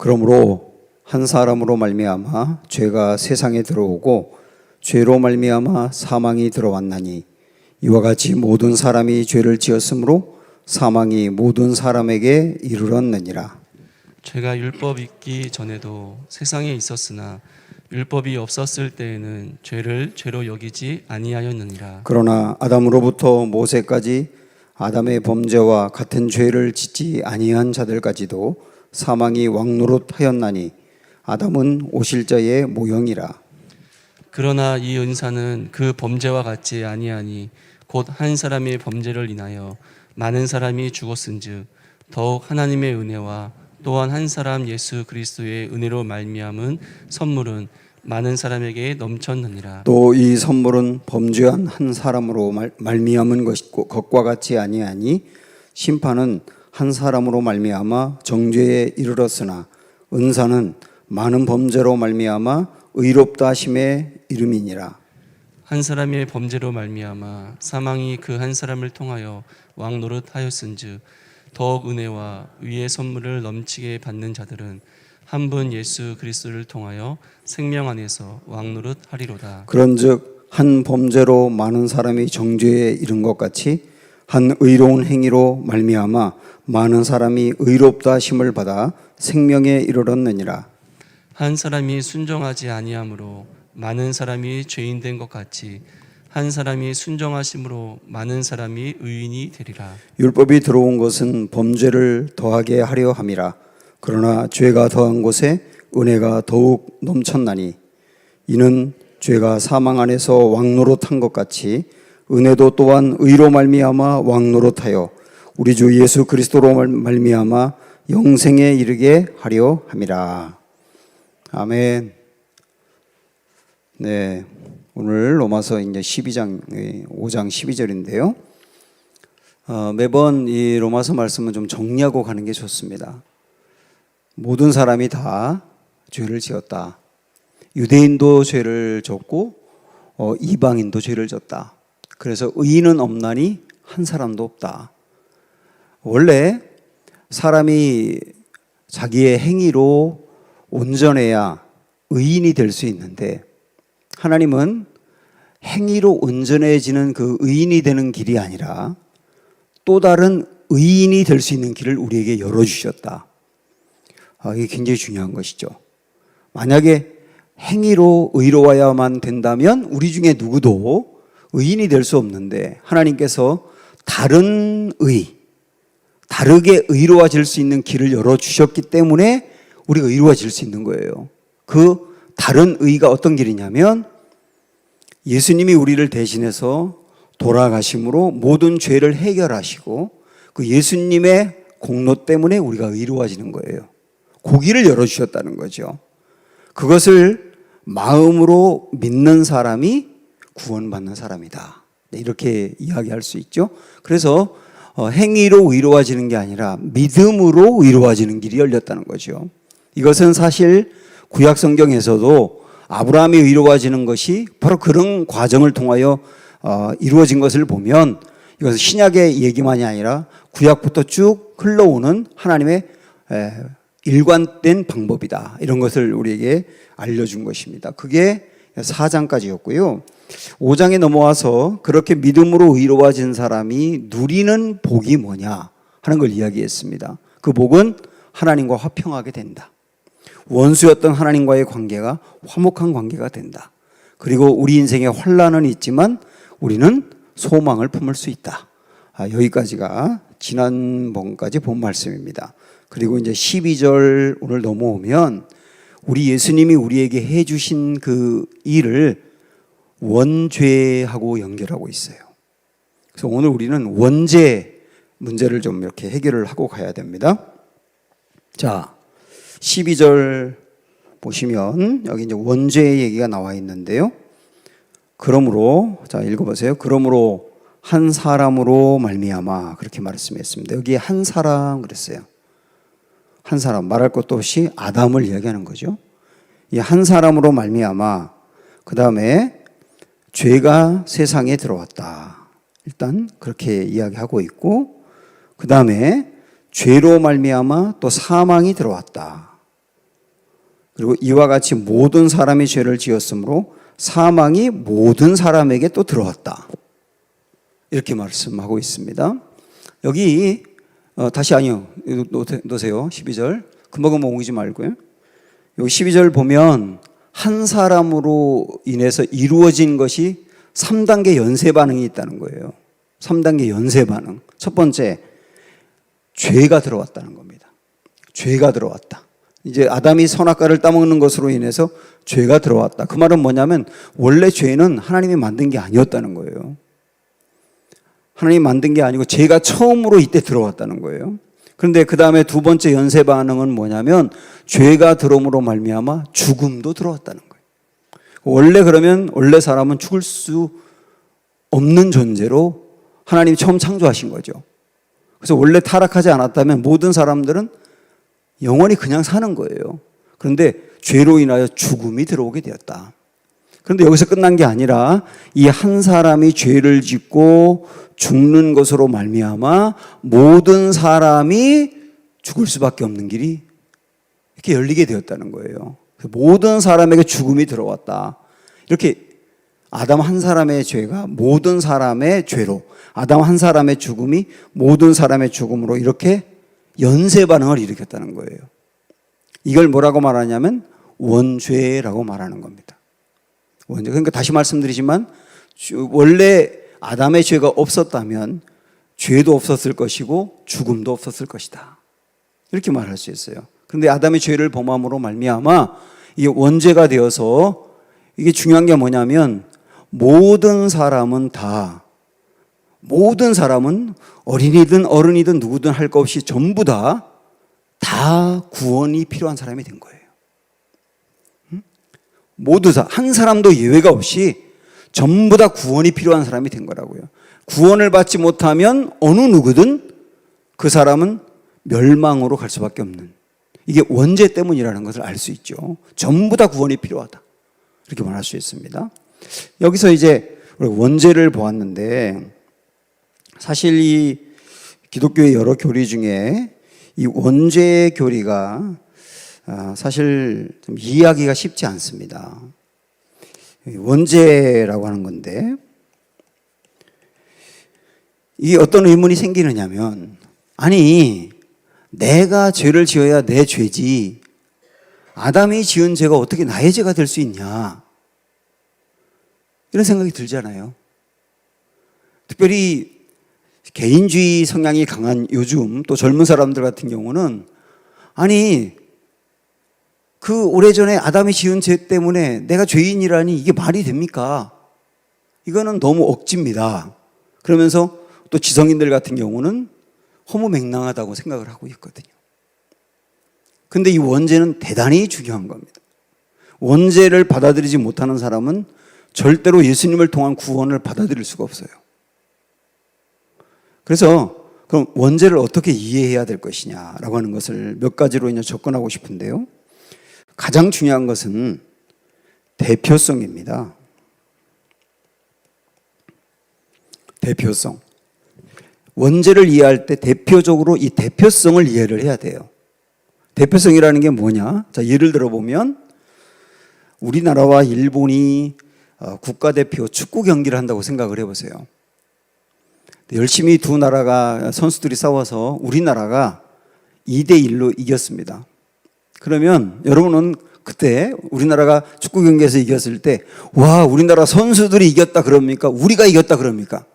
그러므로 한 사람으로 말미암아 죄가 세상에 들어오고 죄로 말미암아 사망이 들어왔나니 이와 같이 모든 사람이 죄를 지었으므로 사망이 모든 사람에게 이르렀느니라. 죄가 율법 있기 전에도 세상에 있었으나 율법이 없었을 때에는 죄를 죄로 여기지 아니하였느니라. 그러나 아담으로부터 모세까지 아담의 범죄와 같은 죄를 짓지 아니한 자들까지도 사망이 왕노릇하였나니 아담은 오실 자의 모형이라. 그러나 이 은사는 그 범죄와 같지 아니하니 곧 한 사람의 범죄를 인하여 많은 사람이 죽었은즉 더욱 하나님의 은혜와 또한 한 사람 예수 그리스도의 은혜로 말미암은 선물은 많은 사람에게 넘쳤느니라. 또 이 선물은 범죄한 한 사람으로 말미암은 것과 같지 아니하니 심판은 한 사람으로 말미암아 정죄에 이르렀으나 은사는 많은 범죄로 말미암아 의롭다 하심의 이름이니라. 한 사람의 범죄로 말미암아 사망이 그 한 사람을 통하여 왕노릇하였은즉 더욱 은혜와 의의 선물을 넘치게 받는 자들은 한 분 예수 그리스도를 통하여 생명 안에서 왕노릇하리로다. 그런즉 한 범죄로 많은 사람이 정죄에 이른 것 같이 한 의로운 행위로 말미암아 많은 사람이 의롭다 하심을 받아 생명에 이르렀느니라. 한 사람이 순종하지 아니함으로 많은 사람이 죄인 된 것 같이 한 사람이 순종하심으로 많은 사람이 의인이 되리라. 율법이 들어온 것은 범죄를 더하게 하려 함이라. 그러나 죄가 더한 곳에 은혜가 더욱 넘쳤나니 이는 죄가 사망 안에서 왕노릇한 것 같이 은혜도 또한 의로 말미암아 왕노릇하여 우리 주 예수 그리스도로 말미암아 영생에 이르게 하려 함이라. 아멘. 네, 오늘 로마서 이제 12장 5장 12절인데요. 매번 이 로마서 말씀은 좀 정리하고 가는 게 좋습니다. 모든 사람이 다 죄를 지었다. 유대인도 죄를 졌고 이방인도 죄를 졌다. 그래서 의인은 없나니 한 사람도 없다. 원래 사람이 자기의 행위로 온전해야 의인이 될 수 있는데 하나님은 행위로 온전해지는 그 의인이 되는 길이 아니라 또 다른 의인이 될 수 있는 길을 우리에게 열어주셨다. 이게 굉장히 중요한 것이죠. 만약에 행위로 의로워야만 된다면 우리 중에 누구도 의인이 될 수 없는데 하나님께서 다른 의, 다르게 의로워질 수 있는 길을 열어주셨기 때문에 우리가 의로워질 수 있는 거예요. 그 다른 의가 어떤 길이냐면 예수님이 우리를 대신해서 돌아가심으로 모든 죄를 해결하시고 그 예수님의 공로 때문에 우리가 의로워지는 거예요. 그 길을 열어주셨다는 거죠. 그것을 마음으로 믿는 사람이 구원받는 사람이다. 이렇게 이야기할 수 있죠. 그래서 행위로 의로워지는 게 아니라 믿음으로 의로워지는 길이 열렸다는 거죠. 이것은 사실 구약 성경에서도 아브라함이 의로워지는 것이 바로 그런 과정을 통하여 이루어진 것을 보면 이것은 신약의 얘기만이 아니라 구약부터 쭉 흘러오는 하나님의 일관된 방법이다. 이런 것을 우리에게 알려준 것입니다. 그게 4장까지였고요. 5장에 넘어와서 그렇게 믿음으로 의로워진 사람이 누리는 복이 뭐냐 하는 걸 이야기했습니다. 그 복은 하나님과 화평하게 된다. 원수였던 하나님과의 관계가 화목한 관계가 된다. 그리고 우리 인생에 환난은 있지만 우리는 소망을 품을 수 있다. 여기까지가 지난번까지 본 말씀입니다. 그리고 이제 12절 오늘 넘어오면 우리 예수님이 우리에게 해주신 그 일을 원죄하고 연결하고 있어요. 그래서 오늘 우리는 원죄 문제를 좀 이렇게 해결을 하고 가야 됩니다. 자, 12절 보시면 여기 이제 원죄의 얘기가 나와 있는데요. 그러므로 자 읽어보세요. 그러므로 한 사람으로 말미암아 그렇게 말씀했습니다. 여기 한 사람 그랬어요. 한 사람 말할 것도 없이 아담을 이야기하는 거죠. 이 한 사람으로 말미암아 그 다음에 죄가 세상에 들어왔다. 일단 그렇게 이야기하고 있고 그 다음에 죄로 말미암아 또 사망이 들어왔다. 그리고 이와 같이 모든 사람이 죄를 지었으므로 사망이 모든 사람에게 또 들어왔다. 이렇게 말씀하고 있습니다. 여기 다시 아니요. 놓으세요. 12절. 금방금방 옮기지 말고요. 여기 12절 보면 한 사람으로 인해서 이루어진 것이 3단계 연쇄 반응이 있다는 거예요. 3단계 연쇄 반응. 첫 번째, 죄가 들어왔다는 겁니다. 죄가 들어왔다. 이제 아담이 선악과를 따먹는 것으로 인해서 죄가 들어왔다. 그 말은 뭐냐면 원래 죄는 하나님이 만든 게 아니었다는 거예요. 하나님이 만든 게 아니고 죄가 처음으로 이때 들어왔다는 거예요. 그런데 그 다음에 두 번째 연쇄 반응은 뭐냐면 죄가 들어옴으로 말미암아 죽음도 들어왔다는 거예요. 원래 사람은 죽을 수 없는 존재로 하나님이 처음 창조하신 거죠. 그래서 원래 타락하지 않았다면 모든 사람들은 영원히 그냥 사는 거예요. 그런데 죄로 인하여 죽음이 들어오게 되었다. 그런데 여기서 끝난 게 아니라 이 한 사람이 죄를 짓고 죽는 것으로 말미암아 모든 사람이 죽을 수밖에 없는 길이 이렇게 열리게 되었다는 거예요. 모든 사람에게 죽음이 들어왔다. 이렇게 아담 한 사람의 죄가 모든 사람의 죄로, 아담 한 사람의 죽음이 모든 사람의 죽음으로 이렇게 연쇄 반응을 일으켰다는 거예요. 이걸 뭐라고 말하냐면 원죄라고 말하는 겁니다. 원죄. 그러니까 다시 말씀드리지만 원래 아담의 죄가 없었다면 죄도 없었을 것이고 죽음도 없었을 것이다. 이렇게 말할 수 있어요. 그런데 아담의 죄를 범함으로 말미암아 이게 원죄가 되어서 이게 중요한 게 뭐냐면 모든 사람은 어린이든 어른이든 누구든 할 것 없이 전부 다 구원이 필요한 사람이 된 거예요. 모두 다, 한 사람도 예외가 없이 전부 다 구원이 필요한 사람이 된 거라고요. 구원을 받지 못하면 어느 누구든 그 사람은 멸망으로 갈 수밖에 없는, 이게 원죄 때문이라는 것을 알 수 있죠. 전부 다 구원이 필요하다. 이렇게 말할 수 있습니다. 여기서 이제 원죄를 보았는데 사실 이 기독교의 여러 교리 중에 이 원죄 교리가 사실 좀 이해하기가 쉽지 않습니다. 원죄라고 하는 건데 이게 어떤 의문이 생기느냐면, 아니 내가 죄를 지어야 내 죄지 아담이 지은 죄가 어떻게 나의 죄가 될 수 있냐, 이런 생각이 들잖아요. 특별히 개인주의 성향이 강한 요즘 또 젊은 사람들 같은 경우는 아니 그 오래전에 아담이 지은 죄 때문에 내가 죄인이라니 이게 말이 됩니까? 이거는 너무 억지입니다. 그러면서 또 지성인들 같은 경우는 허무맹랑하다고 생각을 하고 있거든요. 근데 이 원죄는 대단히 중요한 겁니다. 원죄를 받아들이지 못하는 사람은 절대로 예수님을 통한 구원을 받아들일 수가 없어요. 그래서 그럼 원죄를 어떻게 이해해야 될 것이냐라고 하는 것을 몇 가지로 이제 접근하고 싶은데요. 가장 중요한 것은 대표성입니다. 대표성. 원죄를 이해할 때 대표적으로 이 대표성을 이해를 해야 돼요. 대표성이라는 게 뭐냐? 자, 예를 들어 보면 우리나라와 일본이 국가대표 축구 경기를 한다고 생각을 해보세요. 열심히 두 나라가 선수들이 싸워서 우리나라가 2대1로 이겼습니다. 그러면 여러분은 그때 우리나라가 축구 경기에서 이겼을 때 와, 우리나라 선수들이 이겼다 그럽니까? 우리가 이겼다 그럽니까?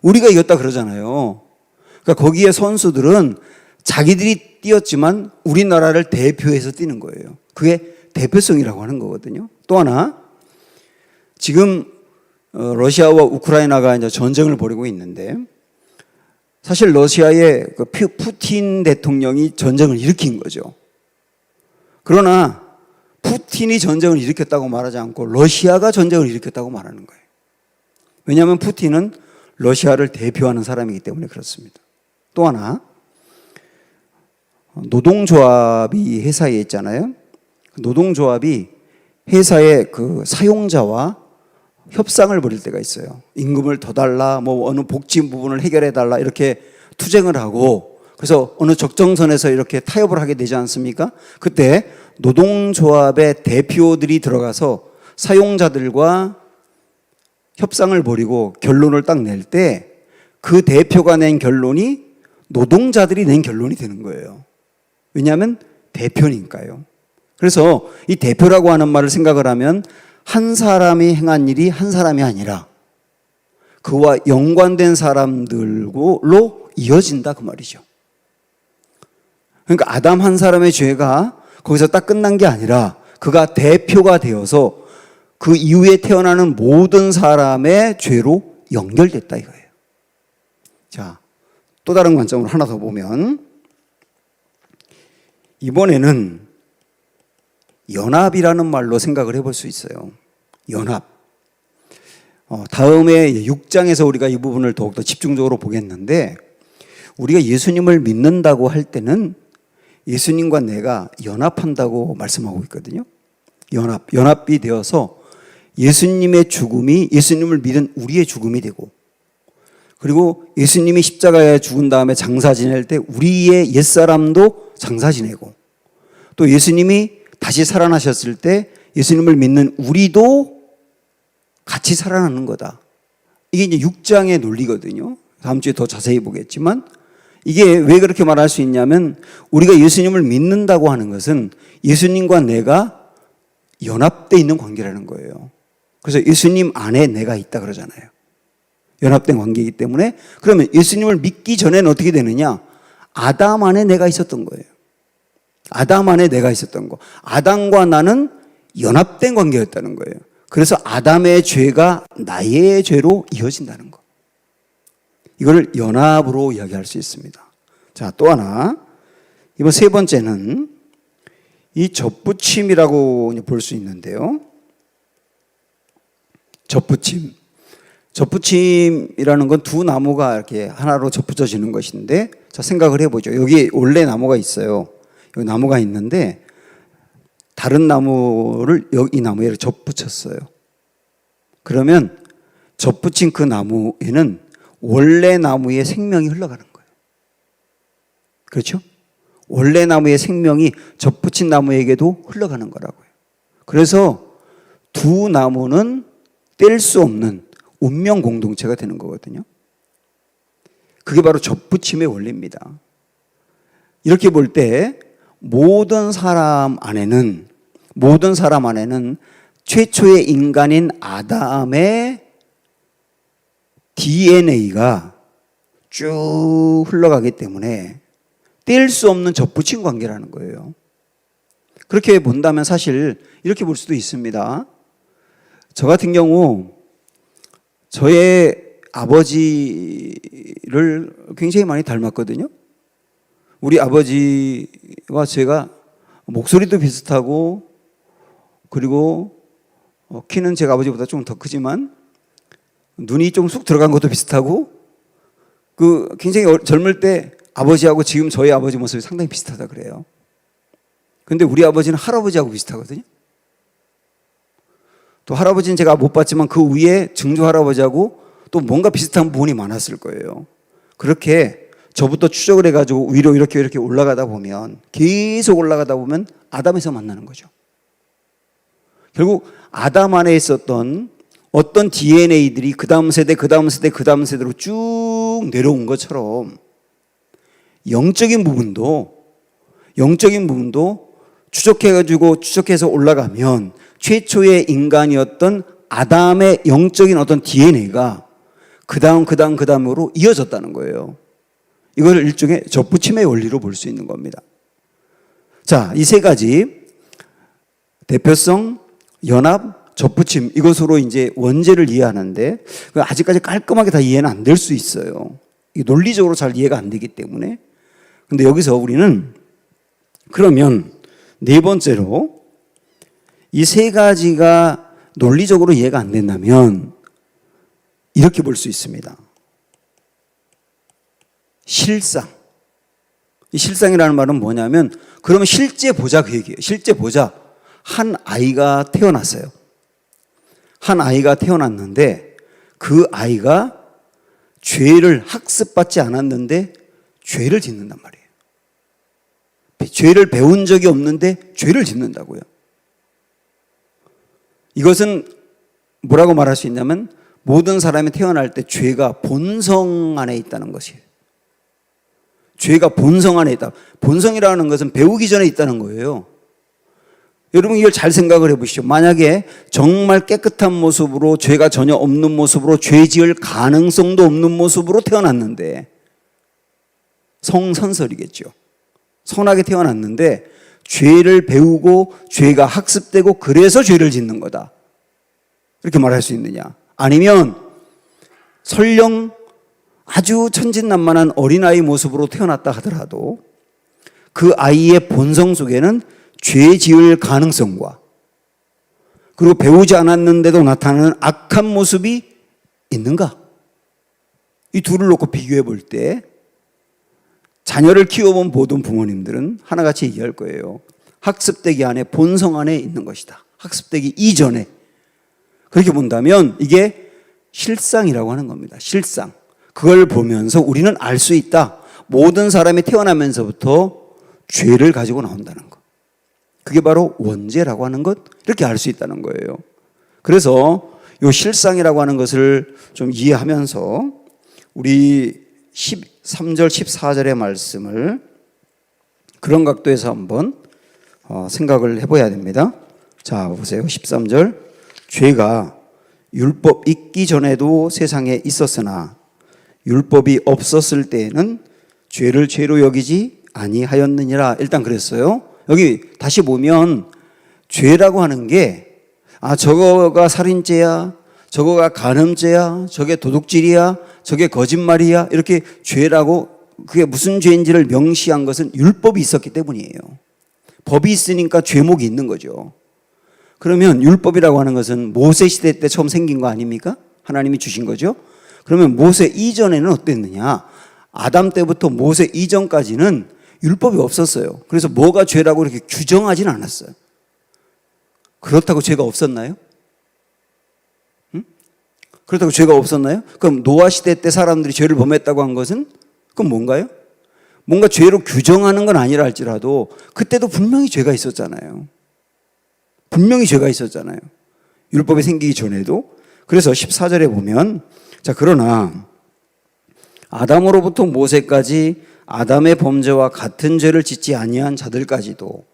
우리가 이겼다 그러잖아요. 그러니까 거기에 선수들은 자기들이 뛰었지만 우리나라를 대표해서 뛰는 거예요. 그게 대표성이라고 하는 거거든요. 또 하나, 지금 러시아와 우크라이나가 이제 전쟁을 벌이고 있는데 사실 러시아의 그 푸틴 대통령이 전쟁을 일으킨 거죠. 그러나 푸틴이 전쟁을 일으켰다고 말하지 않고 러시아가 전쟁을 일으켰다고 말하는 거예요. 왜냐하면 푸틴은 러시아를 대표하는 사람이기 때문에 그렇습니다. 또 하나, 노동조합이 회사에 있잖아요. 노동조합이 회사의 그 사용자와 협상을 벌일 때가 있어요. 임금을 더 달라, 뭐 어느 복지 부분을 해결해 달라, 이렇게 투쟁을 하고, 그래서 어느 적정선에서 이렇게 타협을 하게 되지 않습니까? 그때 노동조합의 대표들이 들어가서 사용자들과 협상을 벌이고 결론을 딱 낼 때 그 대표가 낸 결론이 노동자들이 낸 결론이 되는 거예요. 왜냐하면 대표니까요. 그래서 이 대표라고 하는 말을 생각을 하면 한 사람이 행한 일이 한 사람이 아니라 그와 연관된 사람들로 이어진다 그 말이죠. 그러니까 아담 한 사람의 죄가 거기서 딱 끝난 게 아니라 그가 대표가 되어서 그 이후에 태어나는 모든 사람의 죄로 연결됐다 이거예요. 자, 또 다른 관점으로 하나 더 보면 이번에는 연합이라는 말로 생각을 해볼 수 있어요. 연합. 다음에 6장에서 우리가 이 부분을 더욱더 집중적으로 보겠는데 우리가 예수님을 믿는다고 할 때는 예수님과 내가 연합한다고 말씀하고 있거든요. 연합이 되어서 예수님의 죽음이 예수님을 믿은 우리의 죽음이 되고 그리고 예수님이 십자가에 죽은 다음에 장사 지낼 때 우리의 옛사람도 장사 지내고 또 예수님이 다시 살아나셨을 때 예수님을 믿는 우리도 같이 살아나는 거다. 이게 이제 6장의 논리거든요. 다음 주에 더 자세히 보겠지만 이게 왜 그렇게 말할 수 있냐면 우리가 예수님을 믿는다고 하는 것은 예수님과 내가 연합되어 있는 관계라는 거예요. 그래서 예수님 안에 내가 있다 그러잖아요. 연합된 관계이기 때문에 그러면 예수님을 믿기 전에는 어떻게 되느냐? 아담 안에 내가 있었던 거예요. 아담 안에 내가 있었던 거. 아담과 나는 연합된 관계였다는 거예요. 그래서 아담의 죄가 나의 죄로 이어진다는 거. 이걸 연합으로 이야기할 수 있습니다. 자, 또 하나. 이번 세 번째는 이 접붙임이라고 볼 수 있는데요. 접붙임이라는 건 두 나무가 이렇게 하나로 접붙여지는 것인데 자, 생각을 해보죠. 여기 원래 나무가 있어요. 여기 나무가 있는데 다른 나무를 이 나무에 이렇게 접붙였어요. 그러면 접붙인 그 나무에는 원래 나무의 생명이 흘러가는 거예요. 그렇죠? 원래 나무의 생명이 접붙인 나무에게도 흘러가는 거라고요. 그래서 두 나무는 뗄 수 없는 운명 공동체가 되는 거거든요. 그게 바로 접붙임의 원리입니다. 이렇게 볼 때 모든 사람 안에는 최초의 인간인 아담의 DNA가 쭉 흘러가기 때문에 뗄 수 없는 접붙임 관계라는 거예요. 그렇게 본다면 사실 이렇게 볼 수도 있습니다. 저 같은 경우 저의 아버지를 굉장히 많이 닮았거든요. 우리 아버지와 제가 목소리도 비슷하고 그리고 키는 제가 아버지보다 좀 더 크지만 눈이 좀 쑥 들어간 것도 비슷하고 그 굉장히 젊을 때 아버지하고 지금 저희 아버지 모습이 상당히 비슷하다 그래요. 근데 우리 아버지는 할아버지하고 비슷하거든요. 또 할아버지는 제가 못 봤지만 그 위에 증조 할아버지하고 또 뭔가 비슷한 부분이 많았을 거예요. 그렇게 저부터 추적을 해가지고 위로 이렇게 올라가다 보면 계속 올라가다 보면 아담에서 만나는 거죠. 결국 아담 안에 있었던 어떤 DNA들이 그 다음 세대로 쭉 내려온 것처럼 영적인 부분도 추적해서 올라가면 최초의 인간이었던 아담의 영적인 어떤 DNA가 그 다음으로 이어졌다는 거예요. 이걸 일종의 접붙임의 원리로 볼 수 있는 겁니다. 자, 이 세 가지 대표성, 연합, 접붙임 이것으로 이제 원죄를 이해하는데 아직까지 깔끔하게 다 이해는 안 될 수 있어요. 논리적으로 잘 이해가 안 되기 때문에. 근데 여기서 우리는 그러면 네 번째로 이 세 가지가 논리적으로 이해가 안 된다면 이렇게 볼 수 있습니다. 실상. 이 실상이라는 말은 뭐냐면 그러면 실제 보자 그 얘기예요. 실제 보자. 한 아이가 태어났어요. 한 아이가 태어났는데 그 아이가 죄를 학습받지 않았는데 죄를 짓는단 말이에요. 죄를 배운 적이 없는데 죄를 짓는다고요. 이것은 뭐라고 말할 수 있냐면 모든 사람이 태어날 때 죄가 본성 안에 있다는 것이에요. 죄가 본성 안에 있다. 본성이라는 것은 배우기 전에 있다는 거예요. 여러분 이걸 잘 생각을 해보시죠. 만약에 정말 깨끗한 모습으로 죄가 전혀 없는 모습으로 죄 지을 가능성도 없는 모습으로 태어났는데 성선설이겠죠. 선하게 태어났는데 죄를 배우고 죄가 학습되고 그래서 죄를 짓는 거다. 이렇게 말할 수 있느냐? 아니면 설령 아주 천진난만한 어린아이 모습으로 태어났다 하더라도 그 아이의 본성 속에는 죄 지을 가능성과 그리고 배우지 않았는데도 나타나는 악한 모습이 있는가? 이 둘을 놓고 비교해 볼 때 자녀를 키워본 모든 부모님들은 하나같이 얘기할 거예요. 학습되기 안에 본성 안에 있는 것이다. 학습되기 이전에. 그렇게 본다면 이게 실상이라고 하는 겁니다. 실상. 그걸 보면서 우리는 알 수 있다. 모든 사람이 태어나면서부터 죄를 가지고 나온다는 것. 그게 바로 원죄라고 하는 것. 이렇게 알 수 있다는 거예요. 그래서 이 실상이라고 하는 것을 좀 이해하면서 우리 13절 14절의 말씀을 그런 각도에서 한번 생각을 해봐야 됩니다. 자 보세요. 13절 죄가 율법 있기 전에도 세상에 있었으나 율법이 없었을 때에는 죄를 죄로 여기지 아니하였느니라. 일단 그랬어요. 여기 다시 보면 죄라고 하는 게 저거가 살인죄야, 저거가 간음죄야, 저게 도둑질이야, 저게 거짓말이야 이렇게 죄라고 그게 무슨 죄인지를 명시한 것은 율법이 있었기 때문이에요. 법이 있으니까 죄목이 있는 거죠. 그러면 율법이라고 하는 것은 모세 시대 때 처음 생긴 거 아닙니까? 하나님이 주신 거죠. 그러면 모세 이전에는 어땠느냐? 아담 때부터 모세 이전까지는 율법이 없었어요. 그래서 뭐가 죄라고 이렇게 규정하지는 않았어요. 그렇다고 죄가 없었나요? 그렇다고 죄가 없었나요? 그럼 노아 시대 때 사람들이 죄를 범했다고 한 것은 그건 뭔가요? 뭔가 죄로 규정하는 건 아니라 할지라도 그때도 분명히 죄가 있었잖아요. 분명히 죄가 있었잖아요. 율법이 생기기 전에도. 그래서 14절에 보면 자 그러나 아담으로부터 모세까지 아담의 범죄와 같은 죄를 짓지 아니한 자들까지도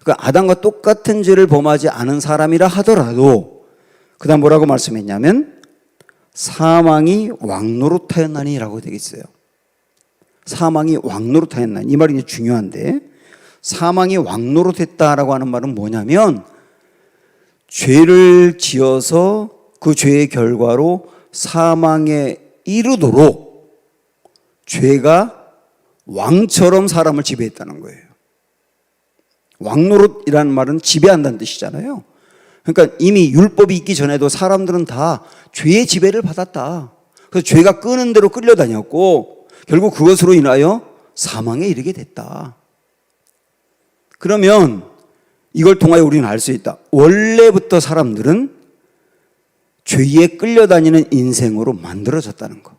그러니까 아담과 똑같은 죄를 범하지 않은 사람이라 하더라도 그 다음 뭐라고 말씀했냐면 사망이 왕노릇하였나니라고 되겠어요. 사망이 왕노릇하였나니 이 말이 중요한데 사망이 왕노릇했다라고 하는 말은 뭐냐면 죄를 지어서 그 죄의 결과로 사망에 이르도록 죄가 왕처럼 사람을 지배했다는 거예요. 왕노릇이라는 말은 지배한다는 뜻이잖아요. 그러니까 이미 율법이 있기 전에도 사람들은 다 죄의 지배를 받았다. 그래서 죄가 끄는 대로 끌려다녔고 결국 그것으로 인하여 사망에 이르게 됐다. 그러면 이걸 통하여 우리는 알 수 있다. 원래부터 사람들은 죄에 끌려다니는 인생으로 만들어졌다는 거.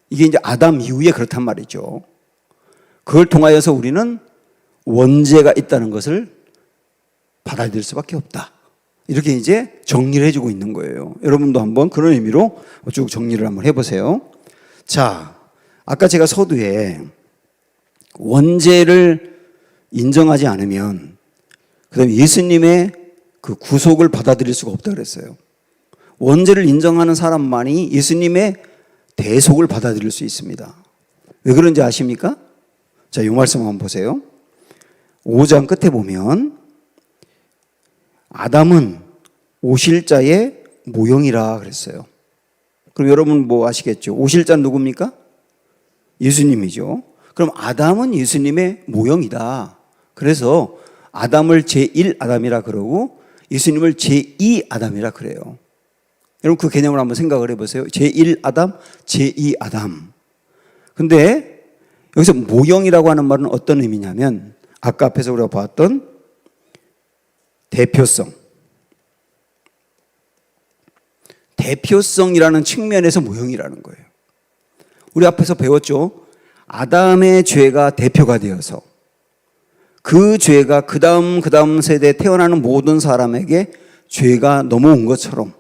이게 이제 아담 이후에 그렇단 말이죠. 그걸 통하여서 우리는 원죄가 있다는 것을 받아들일 수밖에 없다. 이렇게 이제 정리를 해주고 있는 거예요. 여러분도 한번 그런 의미로 쭉 정리를 한번 해보세요. 자, 아까 제가 서두에 원죄를 인정하지 않으면 그다음에 예수님의 그 구속을 받아들일 수가 없다 그랬어요. 원죄를 인정하는 사람만이 예수님의 대속을 받아들일 수 있습니다. 왜 그런지 아십니까? 자, 이 말씀 한번 보세요. 5장 끝에 보면 아담은 오실자의 모형이라 그랬어요. 그럼 여러분 뭐 아시겠죠? 오실자는 누굽니까? 예수님이죠. 그럼 아담은 예수님의 모형이다. 그래서 아담을 제1아담이라 그러고 예수님을 제2아담이라 그래요. 여러분 그 개념을 한번 생각을 해보세요. 제1아담, 제2아담. 근데 여기서 모형이라고 하는 말은 어떤 의미냐면 아까 앞에서 우리가 봤던 대표성이라는 측면에서 모형이라는 거예요. 우리 앞에서 배웠죠. 아담의 죄가 대표가 되어서 그 죄가 그 다음 세대에 태어나는 모든 사람에게 죄가 넘어온 것처럼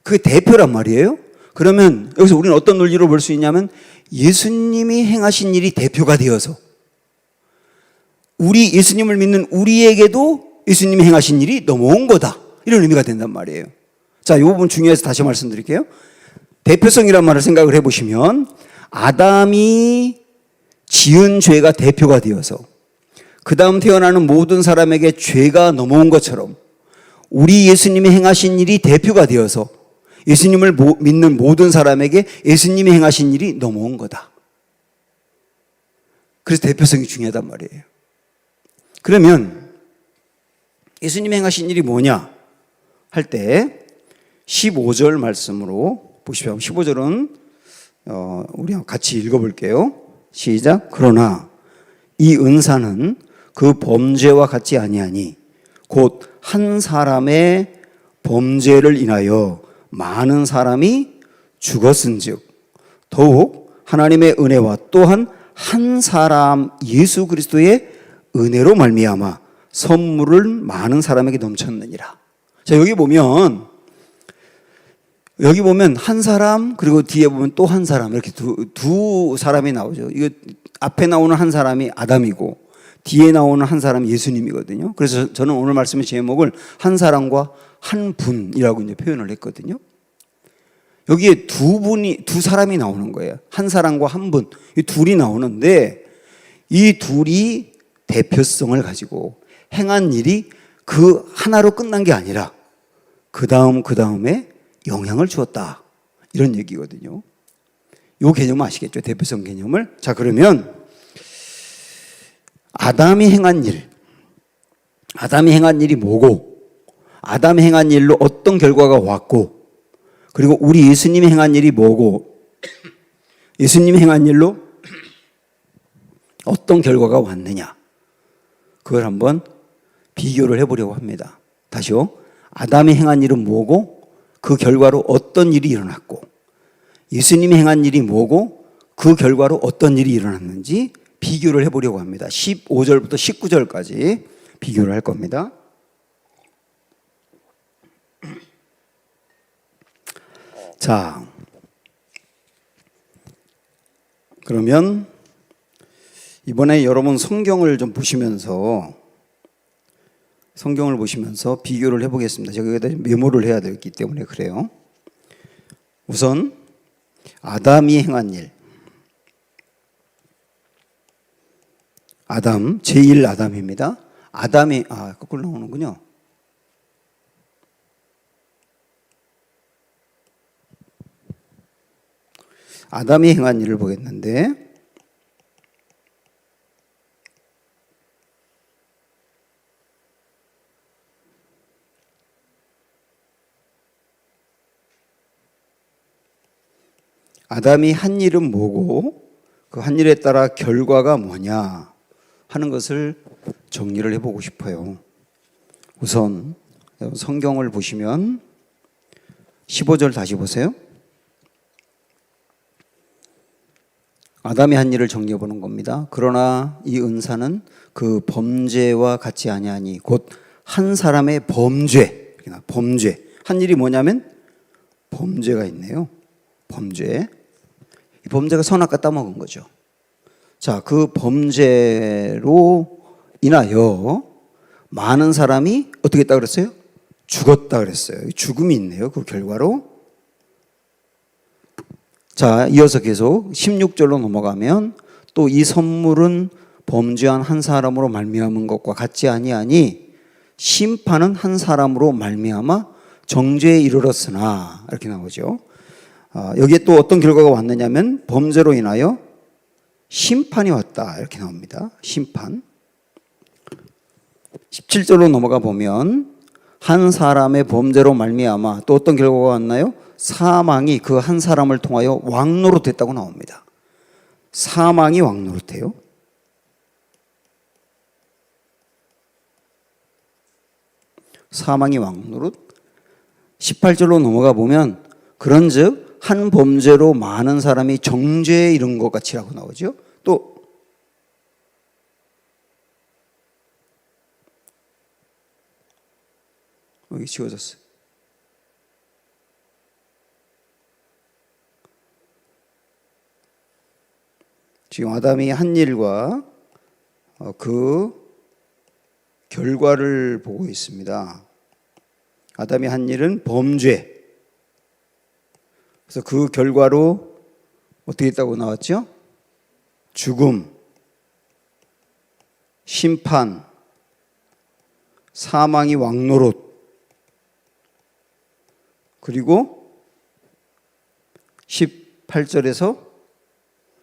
그게 대표란 말이에요. 그러면 여기서 우리는 어떤 논리로 볼 수 있냐면 예수님이 행하신 일이 대표가 되어서 우리 예수님을 믿는 우리에게도 예수님이 행하신 일이 넘어온 거다. 이런 의미가 된단 말이에요. 자, 이 부분 중요해서 다시 말씀드릴게요. 대표성이란 말을 생각을 해보시면 아담이 지은 죄가 대표가 되어서 그 다음 태어나는 모든 사람에게 죄가 넘어온 것처럼 우리 예수님이 행하신 일이 대표가 되어서 예수님을 믿는 모든 사람에게 예수님이 행하신 일이 넘어온 거다. 그래서 대표성이 중요하단 말이에요. 그러면 예수님이 행하신 일이 뭐냐 할 때 15절 말씀으로 보십시오. 15절은 우리 같이 읽어볼게요. 시작. 그러나 이 은사는 그 범죄와 같지 아니하니 곧 한 사람의 범죄를 인하여 많은 사람이 죽었은즉 더욱 하나님의 은혜와 또한 한 사람 예수 그리스도의 은혜로 말미암아 선물은 많은 사람에게 넘쳤느니라. 자, 여기 보면 한 사람 그리고 뒤에 보면 또 한 사람 이렇게 두 사람이 나오죠. 이거 앞에 나오는 한 사람이 아담이고 뒤에 나오는 한 사람이 예수님이거든요. 그래서 저는 오늘 말씀의 제목을 한 사람과 한 분이라고 이제 표현을 했거든요. 여기에 두 사람이 나오는 거예요. 한 사람과 한 분. 이 둘이 나오는데 이 둘이 대표성을 가지고 행한 일이 그 하나로 끝난 게 아니라 그 다음에 영향을 주었다. 이런 얘기거든요. 이 개념 아시겠죠? 대표성 개념을. 자, 그러면 아담이 행한 일이 뭐고 아담이 행한 일로 어떤 결과가 왔고 그리고 우리 예수님이 행한 일이 뭐고 예수님이 행한 일로 어떤 결과가 왔느냐 그걸 한번 비교를 해보려고 합니다. 다시요. 아담이 행한 일은 뭐고 그 결과로 어떤 일이 일어났고 예수님이 행한 일이 뭐고 그 결과로 어떤 일이 일어났는지 비교를 해보려고 합니다. 15절부터 19절까지 비교를 할 겁니다. 자, 그러면 이번에 여러분 성경을 보시면서 비교를 해보겠습니다. 제가 여기다 메모를 해야 되기 때문에 그래요. 우선 아담이 행한 일, 아담, 제1아담입니다. 아담이 거꾸로 나오는군요. 아담이 행한 일을 보겠는데 아담이 한 일은 뭐고 그 한 일에 따라 결과가 뭐냐 하는 것을 정리를 해보고 싶어요. 우선 성경을 보시면 15절 다시 보세요. 아담이 한 일을 정리해 보는 겁니다. 그러나 이 은사는 그 범죄와 같지 아니하니 곧 한 사람의 범죄. 한 일이 뭐냐면 범죄가 있네요. 범죄. 이 범죄가 선악과 따먹은 거죠. 자, 그 범죄로 인하여 많은 사람이 어떻게 했다 그랬어요? 죽었다 그랬어요. 죽음이 있네요. 그 결과로. 자, 이어서 계속 16절로 넘어가면 또 이 선물은 범죄한 한 사람으로 말미암은 것과 같지 아니하니 심판은 한 사람으로 말미암아 정죄에 이르렀으나 이렇게 나오죠. 여기에 또 어떤 결과가 왔느냐면 범죄로 인하여 심판이 왔다 이렇게 나옵니다. 심판. 17절로 넘어가 보면 한 사람의 범죄로 말미암아 또 어떤 결과가 왔나요? 사망이 그 한 사람을 통하여 왕노릇했다고 나옵니다. 사망이 왕노릇해요. 사망이 왕노릇. 18절로 넘어가 보면 그런즉 한 범죄로 많은 사람이 정죄에 이른 것 같이라고 나오죠. 또 여기 지워졌어요. 지금 아담이 한 일과 그 결과를 보고 있습니다. 아담이 한 일은 범죄. 그래서 그 결과로 어떻게 했다고 나왔죠? 죽음, 심판, 사망이 왕노릇, 그리고 18절에서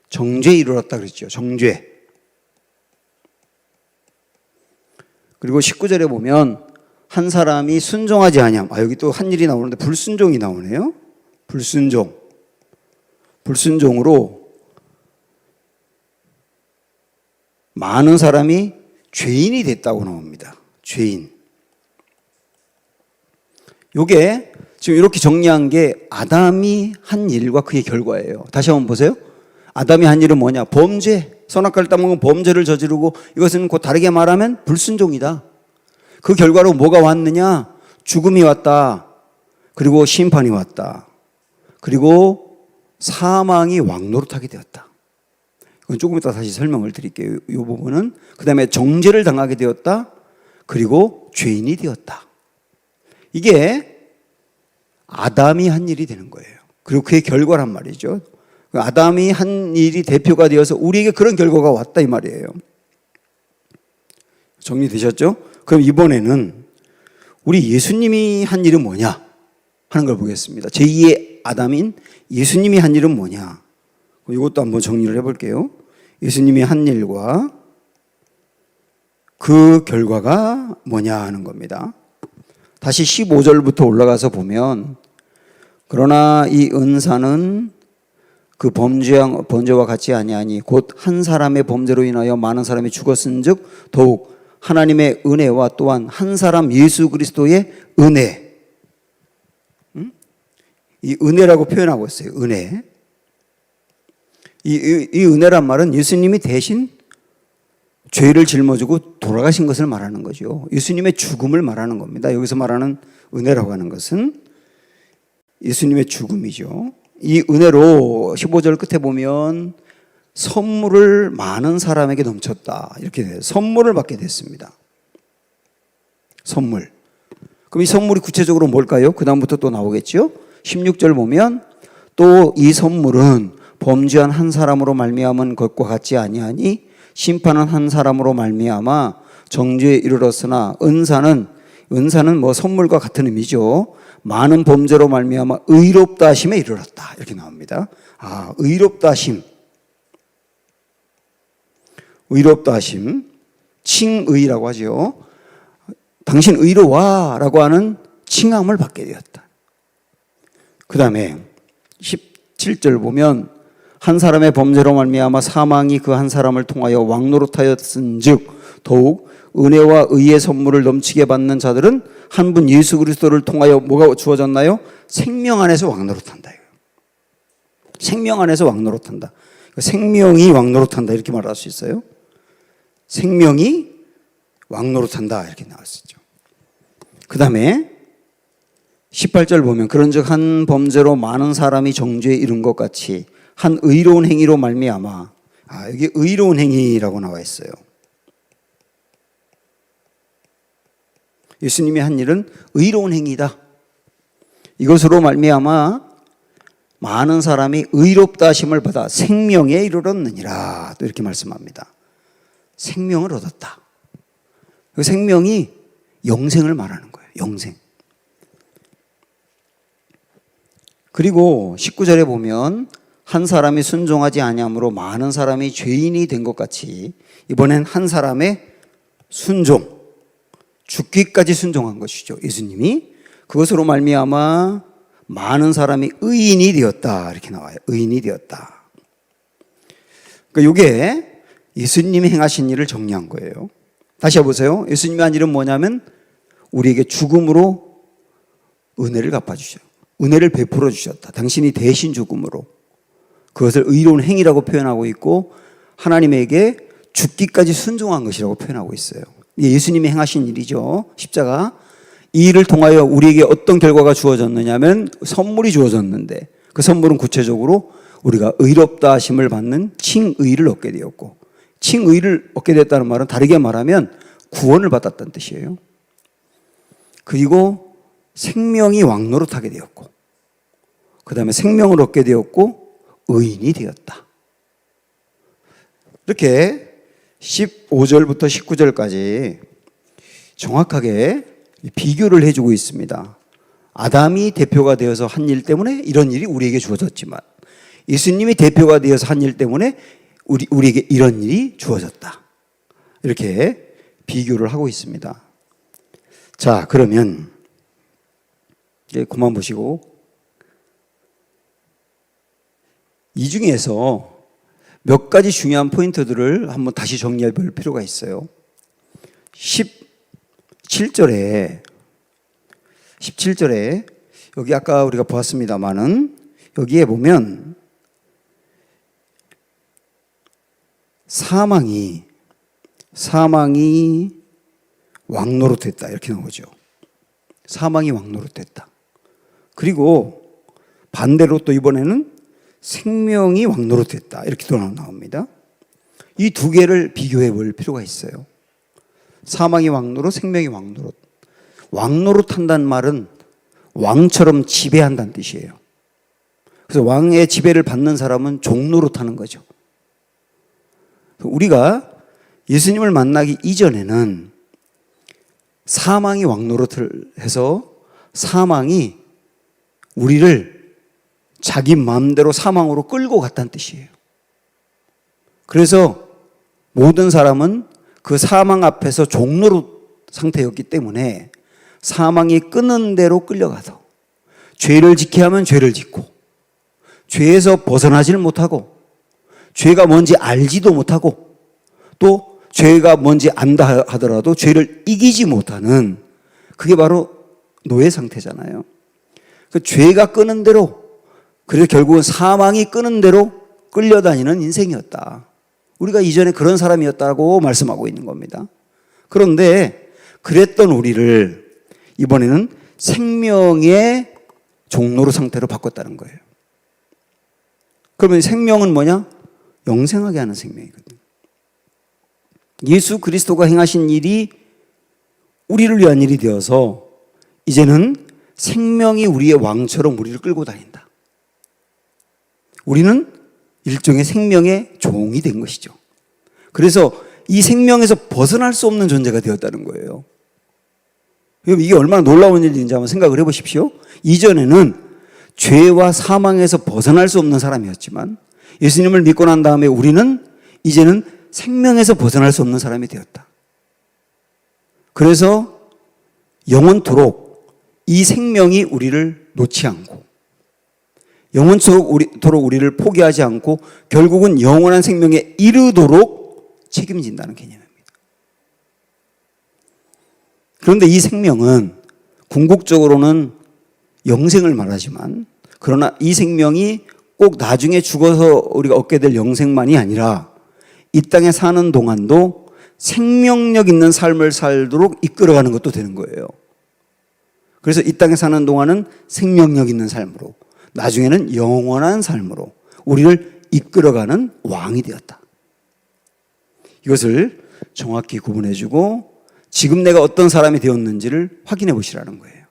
정죄에 이르렀다 그랬죠. 정죄. 그리고 19절에 보면 한 사람이 순종하지 아니함. 여기 또 한 일이 나오는데 불순종이 나오네요. 불순종. 불순종으로 많은 사람이 죄인이 됐다고 나옵니다. 죄인. 요게 지금 이렇게 정리한 게 아담이 한 일과 그의 결과예요. 다시 한번 보세요. 아담이 한 일은 뭐냐? 범죄. 선악과를 따먹은 범죄를 저지르고, 이것은 곧 다르게 말하면 불순종이다. 그 결과로 뭐가 왔느냐? 죽음이 왔다. 그리고 심판이 왔다. 그리고 사망이 왕노릇하게 되었다. 이건 조금 이따 다시 설명을 드릴게요. 이 부분은. 그 다음에 정죄를 당하게 되었다. 그리고 죄인이 되었다. 이게 아담이 한 일이 되는 거예요. 그리고 그의 결과란 말이죠. 아담이 한 일이 대표가 되어서 우리에게 그런 결과가 왔다 이 말이에요. 정리되셨죠? 그럼 이번에는 우리 예수님이 한 일은 뭐냐 하는 걸 보겠습니다. 제2의 아담인 예수님이 한 일은 뭐냐. 이것도 한번 정리를 해볼게요. 예수님이 한 일과 그 결과가 뭐냐 하는 겁니다. 다시 15절부터 올라가서 보면, 그러나 이 은사는 그 범죄와 같지 아니하니 곧 한 사람의 범죄로 인하여 많은 사람이 죽었은즉 더욱 하나님의 은혜와 또한 한 사람 예수 그리스도의 은혜. 이 은혜라고 표현하고 있어요. 은혜. 이 은혜란 말은 예수님이 대신 죄를 짊어지고 돌아가신 것을 말하는 거죠. 예수님의 죽음을 말하는 겁니다. 여기서 말하는 은혜라고 하는 것은 예수님의 죽음이죠. 이 은혜로 15절 끝에 보면 선물을 많은 사람에게 넘쳤다. 이렇게 돼요. 선물을 받게 됐습니다. 선물. 그럼 이 선물이 구체적으로 뭘까요? 그 다음부터 또 나오겠죠. 16절 보면 또 이 선물은 범죄한 한 사람으로 말미암은 것과 같지 아니하니 심판은 한 사람으로 말미암아 정죄에 이르렀으나 은사는 뭐 선물과 같은 의미죠. 많은 범죄로 말미암아 의롭다 하심에 이르렀다. 이렇게 나옵니다. 의롭다 하심. 의롭다 하심. 칭의라고 하죠. 당신 의로와라고 하는 칭함을 받게 되었다. 그 다음에 17절 보면 한 사람의 범죄로 말미암아 사망이 그 한 사람을 통하여 왕노릇하였은즉 더욱 은혜와 의의 선물을 넘치게 받는 자들은 한 분 예수 그리스도를 통하여 뭐가 주어졌나요? 생명 안에서 왕노릇한다. 생명 안에서 왕노릇한다. 생명이 왕노릇한다 이렇게 말할 수 있어요. 생명이 왕노릇한다 이렇게 나왔었죠. 그 다음에 18절 보면 그런즉 한 범죄로 많은 사람이 정죄에 이른 것 같이 한 의로운 행위로 말미암아. 여기 의로운 행위라고 나와 있어요. 예수님이 한 일은 의로운 행위다. 이것으로 말미암아 많은 사람이 의롭다 하심을 받아 생명에 이르렀느니라. 또 이렇게 말씀합니다. 생명을 얻었다. 그 생명이 영생을 말하는 거예요. 영생. 그리고 19절에 보면 한 사람이 순종하지 아니함으로 많은 사람이 죄인이 된 것 같이 이번엔 한 사람의 순종, 죽기까지 순종한 것이죠. 예수님이. 그것으로 말미암아 많은 사람이 의인이 되었다. 이렇게 나와요. 의인이 되었다. 그러니까 이게 예수님이 행하신 일을 정리한 거예요. 다시 해보세요. 예수님이 한 일은 뭐냐면 우리에게 죽음으로 은혜를 갚아주셔요. 은혜를 베풀어 주셨다. 당신이 대신 죽음으로. 그것을 의로운 행위라고 표현하고 있고 하나님에게 죽기까지 순종한 것이라고 표현하고 있어요. 예수님이 행하신 일이죠. 십자가. 이 일을 통하여 우리에게 어떤 결과가 주어졌느냐면 선물이 주어졌는데 그 선물은 구체적으로 우리가 의롭다 하심을 받는 칭의를 얻게 되었고, 칭의를 얻게 됐다는 말은 다르게 말하면 구원을 받았다는 뜻이에요. 그리고 생명이 왕노릇하게 되었고, 그 다음에 생명을 얻게 되었고 의인이 되었다. 이렇게 15절부터 19절까지 정확하게 비교를 해주고 있습니다. 아담이 대표가 되어서 한 일 때문에 이런 일이 우리에게 주어졌지만 예수님이 대표가 되어서 한 일 때문에 우리에게 이런 일이 주어졌다. 이렇게 비교를 하고 있습니다. 자, 그러면 이제 그만 보시고 이 중에서 몇 가지 중요한 포인트들을 한번 다시 정리해 볼 필요가 있어요. 17절에 여기 아까 우리가 보았습니다마는 여기에 보면 사망이 왕노릇했다 이렇게 나오죠. 사망이 왕노릇했다. 그리고 반대로 또 이번에는 생명이 왕노릇했다 이렇게 또 나옵니다. 이 두 개를 비교해 볼 필요가 있어요. 사망이 왕노릇, 생명이 왕노릇. 왕노릇한다는 말은 왕처럼 지배한다는 뜻이에요. 그래서 왕의 지배를 받는 사람은 종노릇하는 거죠. 우리가 예수님을 만나기 이전에는 사망이 왕노릇을 해서 사망이 우리를 자기 마음대로 사망으로 끌고 갔다는 뜻이에요. 그래서 모든 사람은 그 사망 앞에서 종노릇 상태였기 때문에 사망이 끄는 대로 끌려가서 죄를 지켜야 하면 죄를 짓고 죄에서 벗어나지를 못하고 죄가 뭔지 알지도 못하고 또 죄가 뭔지 안다 하더라도 죄를 이기지 못하는 그게 바로 노예 상태잖아요. 그 죄가 끄는 대로 그래서 결국은 사망이 끄는 대로 끌려다니는 인생이었다. 우리가 이전에 그런 사람이었다고 말씀하고 있는 겁니다. 그런데 그랬던 우리를 이번에는 생명의 종로로 상태로 바꿨다는 거예요. 그러면 생명은 뭐냐? 영생하게 하는 생명이거든요. 예수 그리스도가 행하신 일이 우리를 위한 일이 되어서 이제는 생명이 우리의 왕처럼 우리를 끌고 다닌다. 우리는 일종의 생명의 종이 된 것이죠. 그래서 이 생명에서 벗어날 수 없는 존재가 되었다는 거예요. 이게 얼마나 놀라운 일인지 한번 생각을 해보십시오. 이전에는 죄와 사망에서 벗어날 수 없는 사람이었지만 예수님을 믿고 난 다음에 우리는 이제는 생명에서 벗어날 수 없는 사람이 되었다. 그래서 영원토록 이 생명이 우리를 놓지 않고 영원토록 우리를 포기하지 않고 결국은 영원한 생명에 이르도록 책임진다는 개념입니다. 그런데 이 생명은 궁극적으로는 영생을 말하지만 그러나 이 생명이 꼭 나중에 죽어서 우리가 얻게 될 영생만이 아니라 이 땅에 사는 동안도 생명력 있는 삶을 살도록 이끌어가는 것도 되는 거예요. 그래서 이 땅에 사는 동안은 생명력 있는 삶으로 나중에는 영원한 삶으로 우리를 이끌어가는 왕이 되었다. 이것을 정확히 구분해주고 지금 내가 어떤 사람이 되었는지를 확인해 보시라는 거예요.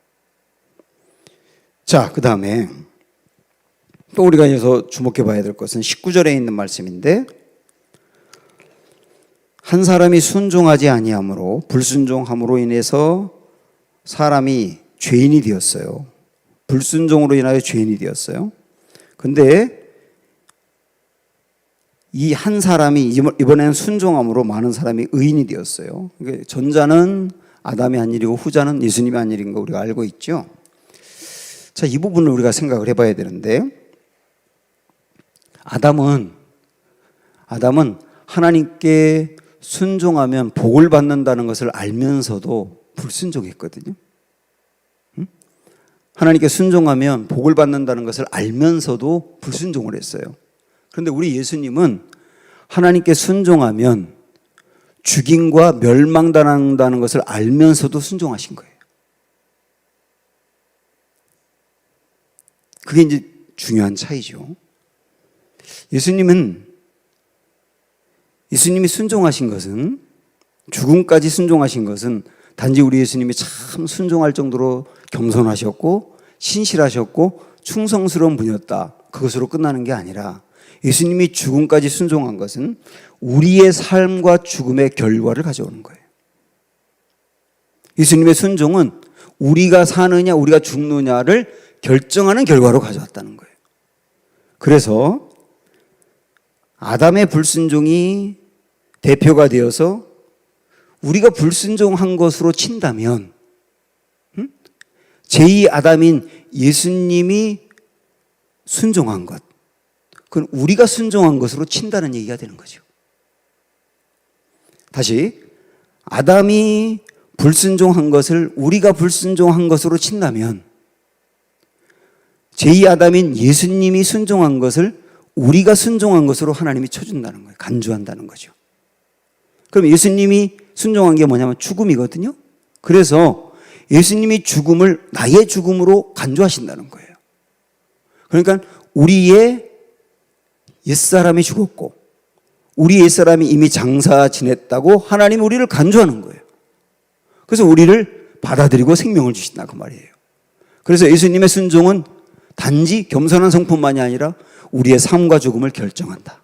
자, 그 다음에 또 우리가 여기서 주목해 봐야 될 것은 19절에 있는 말씀인데 한 사람이 순종하지 아니함으로 불순종함으로 인해서 사람이 죄인이 되었어요. 불순종으로 인하여 죄인이 되었어요. 근데 이 한 사람이 이번에는 순종함으로 많은 사람이 의인이 되었어요. 전자는 아담이 한 일이고 후자는 예수님이 한 일인 거 우리가 알고 있죠. 자, 이 부분을 우리가 생각을 해봐야 되는데 아담은 하나님께 순종하면 복을 받는다는 것을 알면서도 불순종했거든요. 하나님께 순종하면 복을 받는다는 것을 알면서도 불순종을 했어요. 그런데 우리 예수님은 하나님께 순종하면 죽임과 멸망당한다는 것을 알면서도 순종하신 거예요. 그게 이제 중요한 차이죠. 예수님이 순종하신 것은, 죽음까지 순종하신 것은 단지 우리 예수님이 참 순종할 정도로 겸손하셨고 신실하셨고 충성스러운 분이었다, 그것으로 끝나는 게 아니라 예수님이 죽음까지 순종한 것은 우리의 삶과 죽음의 결과를 가져오는 거예요. 예수님의 순종은 우리가 사느냐 우리가 죽느냐를 결정하는 결과로 가져왔다는 거예요. 그래서 아담의 불순종이 대표가 되어서 우리가 불순종한 것으로 친다면, 제2 아담인 예수님이 순종한 것, 그건 우리가 순종한 것으로 친다는 얘기가 되는 거죠. 다시, 아담이 불순종한 것을 우리가 불순종한 것으로 친다면 제2 아담인 예수님이 순종한 것을 우리가 순종한 것으로 하나님이 쳐준다는 거예요. 간주한다는 거죠. 그럼 예수님이 순종한 게 뭐냐면 죽음이거든요. 그래서 예수님이 죽음을 나의 죽음으로 간주하신다는 거예요. 그러니까 우리의 옛사람이 죽었고 우리 옛사람이 이미 장사 지냈다고 하나님이 우리를 간주하는 거예요. 그래서 우리를 받아들이고 생명을 주신다, 그 말이에요. 그래서 예수님의 순종은 단지 겸손한 성품만이 아니라 우리의 삶과 죽음을 결정한다.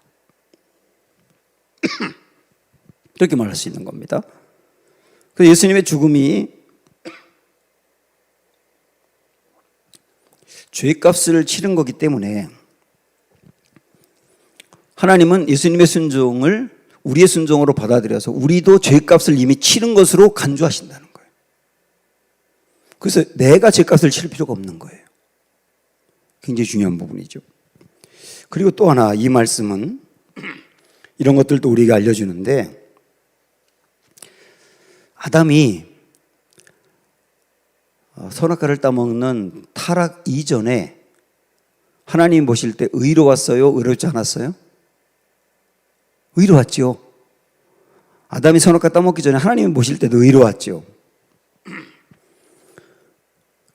이렇게 말할 수 있는 겁니다. 그래서 예수님의 죽음이 죄값을 치른 거기 때문에 하나님은 예수님의 순종을 우리의 순종으로 받아들여서 우리도 죄값을 이미 치른 것으로 간주하신다는 거예요. 그래서 내가 죄값을 치를 필요가 없는 거예요. 굉장히 중요한 부분이죠. 그리고 또 하나, 이 말씀은 이런 것들도 우리에게 알려주는데, 아담이 선악과를 따먹는 타락 이전에 하나님 보실 때 의로웠어요? 의롭지 않았어요? 의로웠죠. 아담이 선악과 따먹기 전에 하나님 보실 때도 의로웠죠.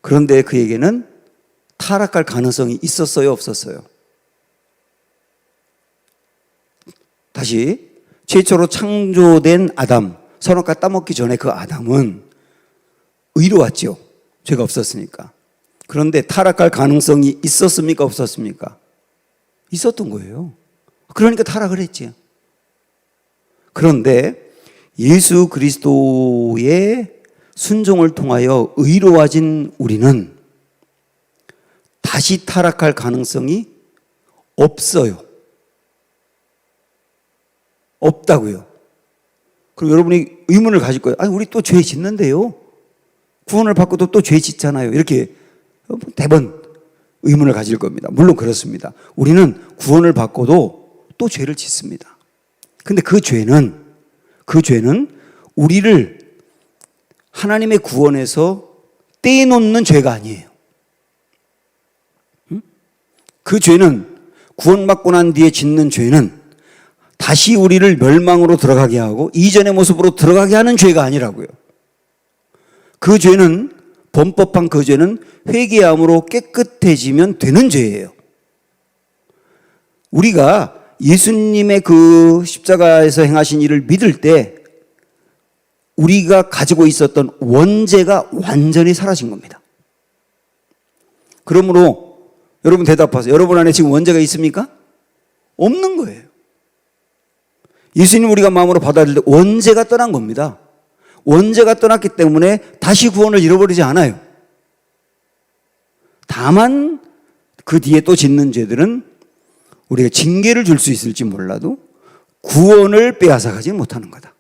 그런데 그에게는 타락할 가능성이 있었어요? 없었어요? 다시, 최초로 창조된 아담, 선악과 따먹기 전에 그 아담은 의로웠죠. 죄가 없었으니까. 그런데 타락할 가능성이 있었습니까? 없었습니까? 있었던 거예요. 그러니까 타락을 했지요. 그런데 예수 그리스도의 순종을 통하여 의로워진 우리는 다시 타락할 가능성이 없어요. 없다고요. 그럼 여러분이 의문을 가질 거예요. 아니, 우리 또 죄 짓는데요. 구원을 받고도 또 죄 짓잖아요. 이렇게 대번 의문을 가질 겁니다. 물론 그렇습니다. 우리는 구원을 받고도 또 죄를 짓습니다. 근데 그 죄는 우리를 하나님의 구원에서 떼놓는 죄가 아니에요. 그 죄는, 구원받고 난 뒤에 짓는 죄는 다시 우리를 멸망으로 들어가게 하고 이전의 모습으로 들어가게 하는 죄가 아니라고요. 그 죄는, 범법한 그 죄는 회개함으로 깨끗해지면 되는 죄예요. 우리가 예수님의 그 십자가에서 행하신 일을 믿을 때 우리가 가지고 있었던 원죄가 완전히 사라진 겁니다. 그러므로 여러분 대답하세요. 여러분 안에 지금 원죄가 있습니까? 없는 거예요. 예수님 우리가 마음으로 받아들일 때 원죄가 떠난 겁니다. 원죄가 떠났기 때문에 다시 구원을 잃어버리지 않아요. 다만 그 뒤에 또 짓는 죄들은 우리가 징계를 줄 수 있을지 몰라도 구원을 빼앗아가지 못하는 거다.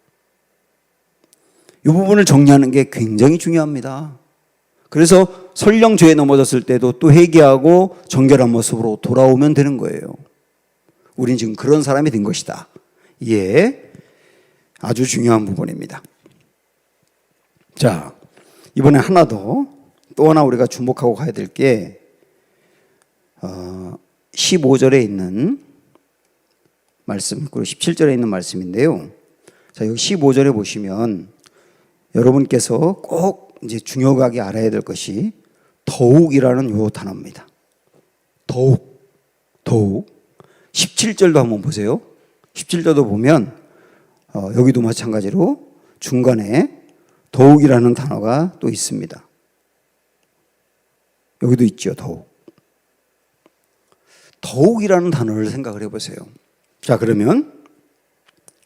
이 부분을 정리하는 게 굉장히 중요합니다. 그래서 설령 죄에 넘어졌을 때도 또 회개하고 정결한 모습으로 돌아오면 되는 거예요. 우린 지금 그런 사람이 된 것이다. 예, 아주 중요한 부분입니다. 자, 이번에 하나 더 또 하나 우리가 주목하고 가야 될 게 15절에 있는 말씀, 그리고 17절에 있는 말씀인데요. 자, 여기 15절에 보시면 여러분께서 꼭 이제 중요하게 알아야 될 것이 더욱이라는 요 단어입니다. 더욱. 17절도 한번 보세요. 17절도 보면 여기도 마찬가지로 중간에 더욱이라는 단어가 또 있습니다. 여기도 있죠, 더욱. 더욱이라는 단어를 생각을 해보세요. 자, 그러면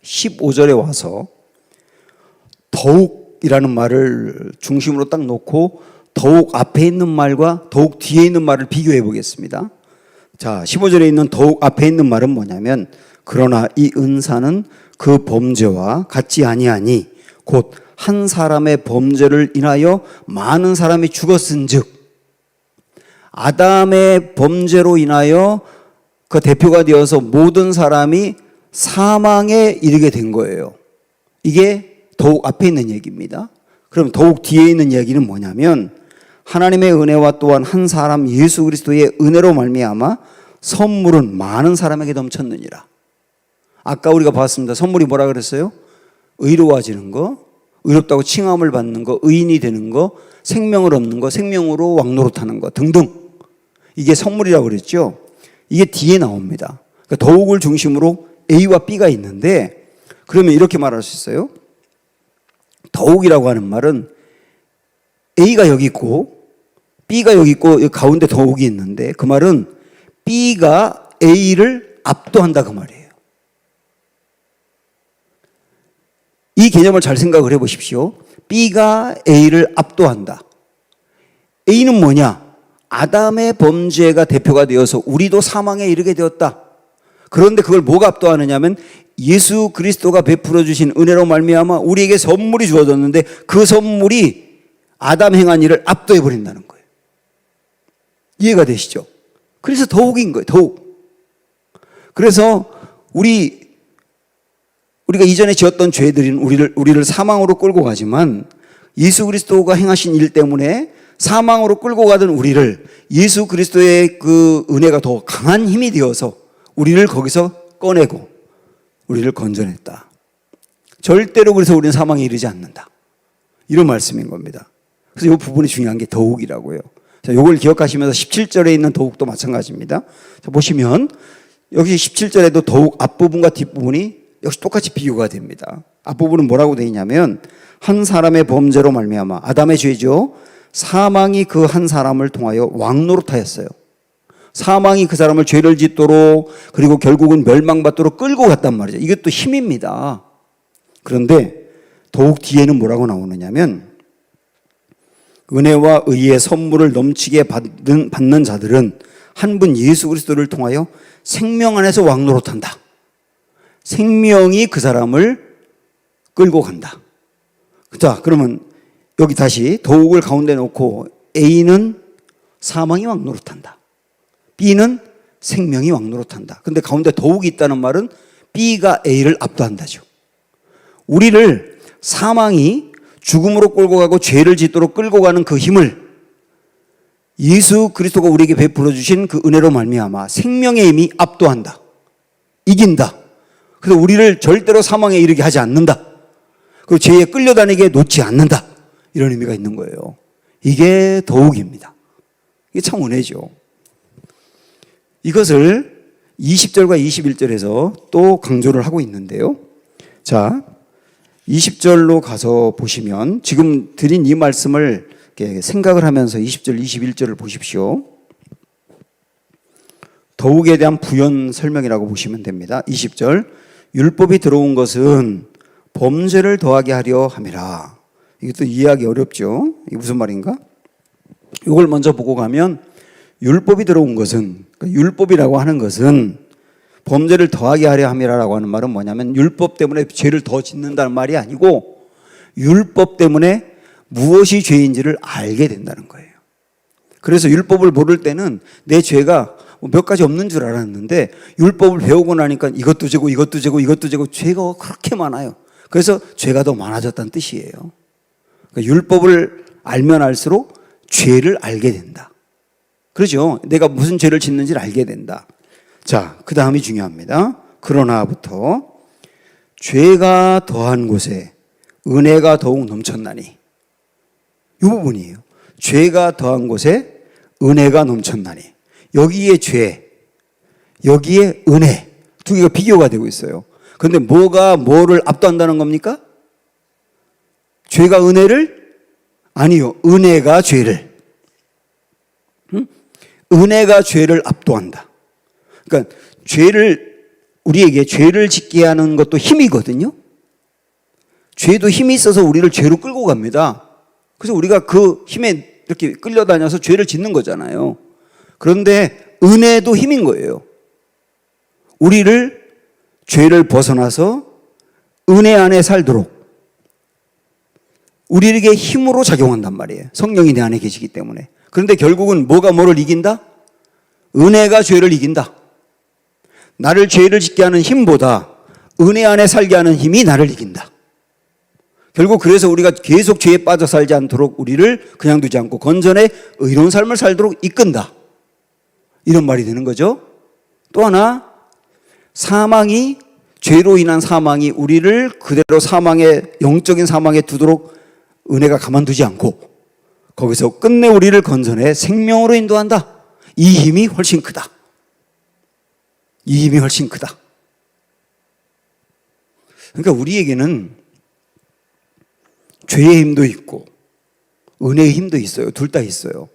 15절에 와서 더욱이라는 말을 중심으로 딱 놓고 더욱 앞에 있는 말과 더욱 뒤에 있는 말을 비교해 보겠습니다. 자, 15절에 있는 더욱 앞에 있는 말은 뭐냐면 그러나 이 은사는 그 범죄와 같지 아니하니 곧 한 사람의 범죄를 인하여 많은 사람이 죽었은즉 아담의 범죄로 인하여 그 대표가 되어서 모든 사람이 사망에 이르게 된 거예요. 이게 더욱 앞에 있는 얘기입니다. 그럼 더욱 뒤에 있는 얘기는 뭐냐면 하나님의 은혜와 또한 한 사람 예수 그리스도의 은혜로 말미암아 선물은 많은 사람에게 넘쳤느니라. 아까 우리가 봤습니다. 선물이 뭐라 그랬어요? 의로워지는 거, 의롭다고 칭함을 받는 거, 의인이 되는 거, 생명을 얻는 거, 생명으로 왕노릇하는 거 등등. 이게 선물이라고 그랬죠. 이게 뒤에 나옵니다. 그러니까 더욱을 중심으로 A와 B가 있는데 그러면 이렇게 말할 수 있어요. 더욱이라고 하는 말은 A가 여기 있고 B가 여기 있고 여기 가운데 더욱이 있는데 그 말은 B가 A를 압도한다 그 말이에요. 이 개념을 잘 생각을 해보십시오. B가 A를 압도한다. A는 뭐냐? 아담의 범죄가 대표가 되어서 우리도 사망에 이르게 되었다. 그런데 그걸 뭐가 압도하느냐면 예수 그리스도가 베풀어 주신 은혜로 말미암아 우리에게 선물이 주어졌는데 그 선물이 아담 행한 일을 압도해 버린다는 거예요. 이해가 되시죠? 그래서 더욱인 거예요. 더욱. 그래서 우리가 이전에 지었던 죄들은 우리를 사망으로 끌고 가지만 예수 그리스도가 행하신 일 때문에 사망으로 끌고 가던 우리를 예수 그리스도의 그 은혜가 더 강한 힘이 되어서 우리를 거기서 꺼내고 우리를 건져냈다. 절대로 그래서 우리는 사망에 이르지 않는다. 이런 말씀인 겁니다. 그래서 이 부분이 중요한 게 더욱이라고요. 자, 이걸 기억하시면서 17절에 있는 더욱도 마찬가지입니다. 자, 보시면 여기 17절에도 더욱 앞부분과 뒷부분이 역시 똑같이 비교가 됩니다. 앞부분은 뭐라고 되어 있냐면 한 사람의 범죄로 말미암아 아담의 죄죠. 사망이 그 한 사람을 통하여 왕노릇하였어요. 사망이 그 사람을 죄를 짓도록 그리고 결국은 멸망받도록 끌고 갔단 말이죠. 이것도 힘입니다. 그런데 더욱 뒤에는 뭐라고 나오느냐면 은혜와 의의 선물을 넘치게 받는 자들은 한 분 예수 그리스도를 통하여 생명 안에서 왕노릇한다. 생명이 그 사람을 끌고 간다. 자, 그러면 여기 다시 더욱을 가운데 놓고 A는 사망이 왕노릇한다. B는 생명이 왕노릇한다. 근데 가운데 더욱이 있다는 말은 B가 A를 압도한다죠. 우리를 사망이 죽음으로 끌고 가고 죄를 짓도록 끌고 가는 그 힘을 예수 그리스도가 우리에게 베풀어 주신 그 은혜로 말미암아 생명의 힘이 압도한다. 이긴다. 그래서 우리를 절대로 사망에 이르게 하지 않는다. 그리고 죄에 끌려다니게 놓지 않는다. 이런 의미가 있는 거예요. 이게 더욱입니다. 이게 참 은혜죠. 이것을 20절과 21절에서 또 강조를 하고 있는데요. 자, 20절로 가서 보시면 지금 드린 이 말씀을 이렇게 생각을 하면서 20절, 21절을 보십시오. 더욱에 대한 부연 설명이라고 보시면 됩니다. 20절, 율법이 들어온 것은 범죄를 더하게 하려 함이라. 이것도 이해하기 어렵죠. 이게 무슨 말인가? 이걸 먼저 보고 가면 율법이 들어온 것은, 그러니까 율법이라고 하는 것은 범죄를 더하게 하려 함이라라고 하는 말은 뭐냐면 율법 때문에 죄를 더 짓는다는 말이 아니고 율법 때문에 무엇이 죄인지를 알게 된다는 거예요. 그래서 율법을 모를 때는 내 죄가 몇 가지 없는 줄 알았는데 율법을 배우고 나니까 이것도 죄고 이것도 죄고 이것도 죄고 죄가 그렇게 많아요. 그래서 죄가 더 많아졌다는 뜻이에요. 그러니까 율법을 알면 알수록 죄를 알게 된다. 그렇죠? 내가 무슨 죄를 짓는지를 알게 된다. 자, 그 다음이 중요합니다. 그러나부터 죄가 더한 곳에 은혜가 더욱 넘쳤나니. 이 부분이에요. 죄가 더한 곳에 은혜가 넘쳤나니. 여기에 죄, 여기에 은혜. 두 개가 비교가 되고 있어요. 그런데 뭐가 뭐를 압도한다는 겁니까? 죄가 은혜를? 아니요. 은혜가 죄를. 은혜가 죄를 압도한다. 그러니까 우리에게 죄를 짓게 하는 것도 힘이거든요. 죄도 힘이 있어서 우리를 죄로 끌고 갑니다. 그래서 우리가 그 힘에 이렇게 끌려다녀서 죄를 짓는 거잖아요. 그런데 은혜도 힘인 거예요. 우리를 죄를 벗어나서 은혜 안에 살도록 우리에게 힘으로 작용한단 말이에요. 성령이 내 안에 계시기 때문에. 그런데 결국은 뭐가 뭐를 이긴다? 은혜가 죄를 이긴다. 나를 죄를 짓게 하는 힘보다 은혜 안에 살게 하는 힘이 나를 이긴다. 결국 그래서 우리가 계속 죄에 빠져 살지 않도록 우리를 그냥 두지 않고 건전에 의로운 삶을 살도록 이끈다. 이런 말이 되는 거죠. 또 하나, 죄로 인한 사망이 우리를 그대로 영적인 사망에 두도록 은혜가 가만두지 않고 거기서 끝내 우리를 건전해 생명으로 인도한다. 이 힘이 훨씬 크다. 이 힘이 훨씬 크다. 그러니까 우리에게는 죄의 힘도 있고 은혜의 힘도 있어요. 둘 다 있어요.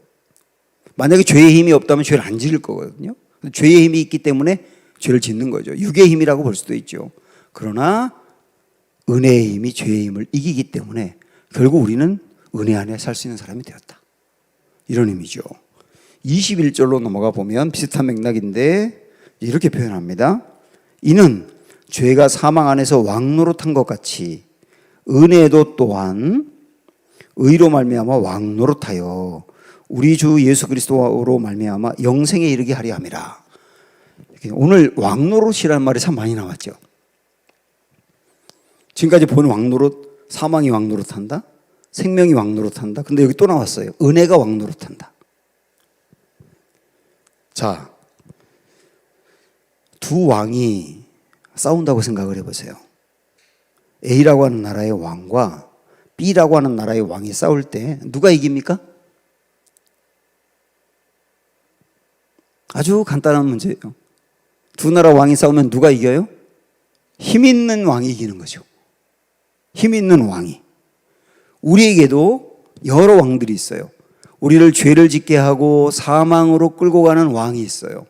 만약에 죄의 힘이 없다면 죄를 안 지을 거거든요. 죄의 힘이 있기 때문에 죄를 짓는 거죠. 육의 힘이라고 볼 수도 있죠. 그러나 은혜의 힘이 죄의 힘을 이기기 때문에 결국 우리는 은혜 안에 살 수 있는 사람이 되었다. 이런 의미죠. 21절로 넘어가 보면 비슷한 맥락인데 이렇게 표현합니다. 이는 죄가 사망 안에서 왕노릇한 것 같이 은혜도 또한 의로 말미암아 왕노릇하여 우리 주 예수 그리스도로 말미암아 영생에 이르게 하려 함이라. 오늘 왕노릇이라는 말이 참 많이 나왔죠. 지금까지 본 왕노릇, 사망이 왕노릇한다, 생명이 왕노릇한다. 근데 여기 또 나왔어요. 은혜가 왕노릇한다. 자, 두 왕이 싸운다고 생각을 해보세요. A라고 하는 나라의 왕과 B라고 하는 나라의 왕이 싸울 때 누가 이깁니까? 아주 간단한 문제예요. 두 나라 왕이 싸우면 누가 이겨요? 힘 있는 왕이 이기는 거죠. 힘 있는 왕이. 우리에게도 여러 왕들이 있어요. 우리를 죄를 짓게 하고 사망으로 끌고 가는 왕이 있어요.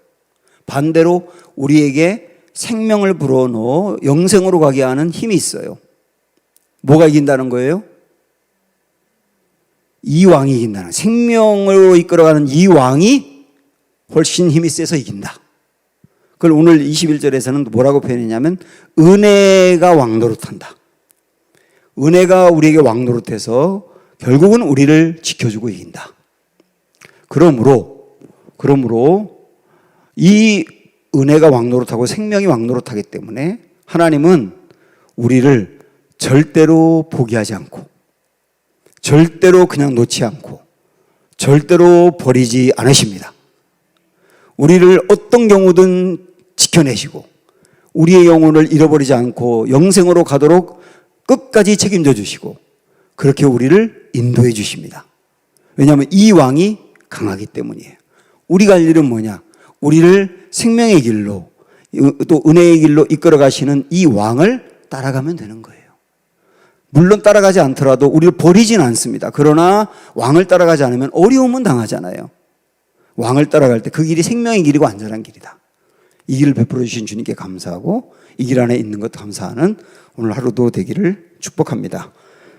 반대로 우리에게 생명을 불어넣어 영생으로 가게 하는 힘이 있어요. 뭐가 이긴다는 거예요? 이 왕이 이긴다는, 생명으로 이끌어가는 이 왕이 훨씬 힘이 세서 이긴다. 그걸 오늘 21절에서는 뭐라고 표현했냐면 은혜가 왕노릇한다. 은혜가 우리에게 왕노릇해서 결국은 우리를 지켜주고 이긴다. 그러므로 이 은혜가 왕노릇하고 생명이 왕노릇하기 때문에 하나님은 우리를 절대로 포기하지 않고 절대로 그냥 놓지 않고 절대로 버리지 않으십니다. 우리를 어떤 경우든 지켜내시고 우리의 영혼을 잃어버리지 않고 영생으로 가도록 끝까지 책임져 주시고 그렇게 우리를 인도해 주십니다. 왜냐하면 이 왕이 강하기 때문이에요. 우리가 할 일은 뭐냐? 우리를 생명의 길로 또 은혜의 길로 이끌어 가시는 이 왕을 따라가면 되는 거예요. 물론 따라가지 않더라도 우리를 버리진 않습니다. 그러나 왕을 따라가지 않으면 어려움은 당하잖아요. 왕을 따라갈 때 그 길이 생명의 길이고 안전한 길이다. 이 길을 베풀어 주신 주님께 감사하고 이 길 안에 있는 것 감사하는 오늘 하루도 되기를 축복합니다.